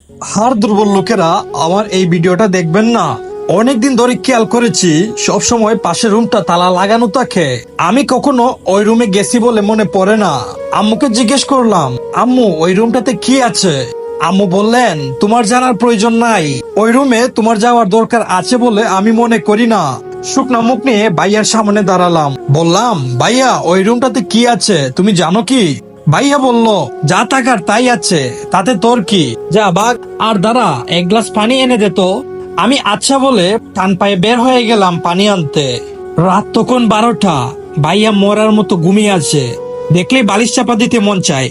হাড় দুর্বল লোকেরা আমার এই ভিডিওটা দেখবেন না। অনেকদিন ধরে খেয়াল করেছি সব সময় পাশের রুমটা তালা লাগানো থাকে। আমি কখনো ওই রুমে গেছি বলে মনে পড়ে না। আম্মুকে জিজ্ঞেস করলাম, আম্মু ওই রুমটাতে কি আছে? আম্মু বললেন, তোমার জানার প্রয়োজন নাই। ওই রুমে তোমার যাওয়ার দরকার আছে বলে আমি মনে করি না। শুকনা মুখ নিয়ে ভাইয়ার সামনে দাঁড়ালাম, বললাম, ভাইয়া ওই রুমটাতে কি আছে তুমি জানো কি? ভাইয়া বলল, যা থাকার তাই আছে, তাতে তোর কি, যা বাঘ। আর দাঁড়া, এক গ্লাস পানি এনে দে তো। আমি আচ্ছা বলে টান পায়ে বের হয়ে গেলাম পানি আনতে। রাত তখন 12টা। ভাইয়া মরার মতো ঘুমিয়ে আছে, দেখলেই বালিশ চাপা দিতে মন চায়।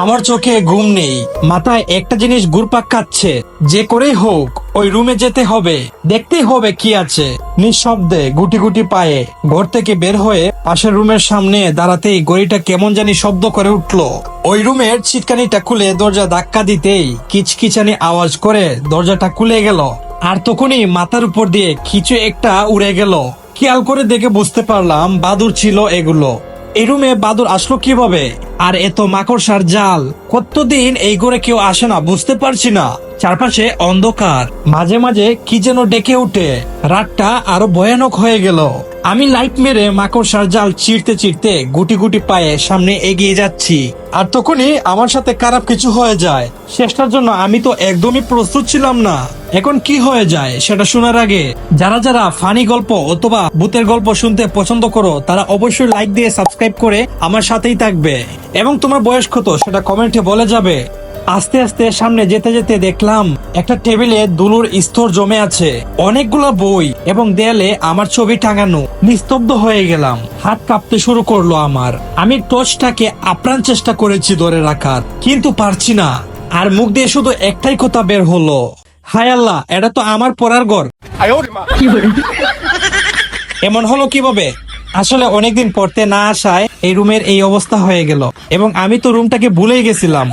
আমার চোখে ঘুম নেই, মাথায় একটা জিনিস ঘুরপাক খাচ্ছে, যে করেই হোক ওই রুমে যেতে হবে, দেখতেই হবে কি আছে। নিঃশব্দে গুটি গুটি পায়ে ঘর থেকে বের হয়ে পাশের রুমের সামনে দাঁড়াতেই ঘড়িটা কেমন জানি শব্দ করে উঠলো। ওই রুমের ছিটকানিটা খুলে দরজা ধাক্কা দিতেই কিচকিচানি আওয়াজ করে দরজাটা খুলে গেল। আর তখনই মাথার উপর দিয়ে কিছু একটা উড়ে গেল। খেয়াল করে দেখে বুঝতে পারলাম বাদুড় ছিল এগুলো। এই রুমে বাদুর আসলো কিভাবে? আর এত মাকড়সার জাল, কতদিন এই ঘরে কেউ আসে না বুঝতে পারছি না। চারপাশে অন্ধকার, মাঝে মাঝে কি যেন ডেকে উঠে। রাতটা আরো ভয়ানক হয়ে গেল। আমি লাইট মেরে মাকড়সার জাল চিরতে চিরতে গুটি গুটি পায়ে সামনে এগিয়ে যাচ্ছি। আর তখনই আমার সাথে খারাপ কিছু হয়ে যায়। শেষটার জন্য আমি তো একদমই প্রস্তুত ছিলাম না। এখন কি হয়ে যায় সেটা শোনার আগে যারা যারা ফানি গল্প অথবা ভূতের গল্প শুনতে পছন্দ করো, তারা অবশ্যই লাইক দিয়ে সাবস্ক্রাইব করে আমার সাথেই থাকবে। এবং তোমার বয়স কত সেটা কমেন্টে বলে যাবে। আস্তে আস্তে সামনে যেতে যেতে দেখলাম একটা টেবিলে দুলুর স্তর জমে আছে, অনেকগুলো বই এবং দেয়ালে আমার ছবি টাঙানো। নিস্তব্ধ হয়ে গেলাম, হাত কাঁপতে শুরু করলো আমার। আমি টর্চটাকে আপ্রাণ চেষ্টা করেছি ধরে রাখার, কিন্তু পারছি না। আর মুখ দিয়ে শুধু একটাই কথা বের হলো, হায় আল্লাহ, এটা তো আমার পড়ার ঘর। এমন হলো কিভাবে? আসলে অনেকদিন পড়তে না আসায় এই রুমের এই অবস্থা হয়ে গেল, এবং আমি তো রুমটাকে ভুলেই গেছিলাম।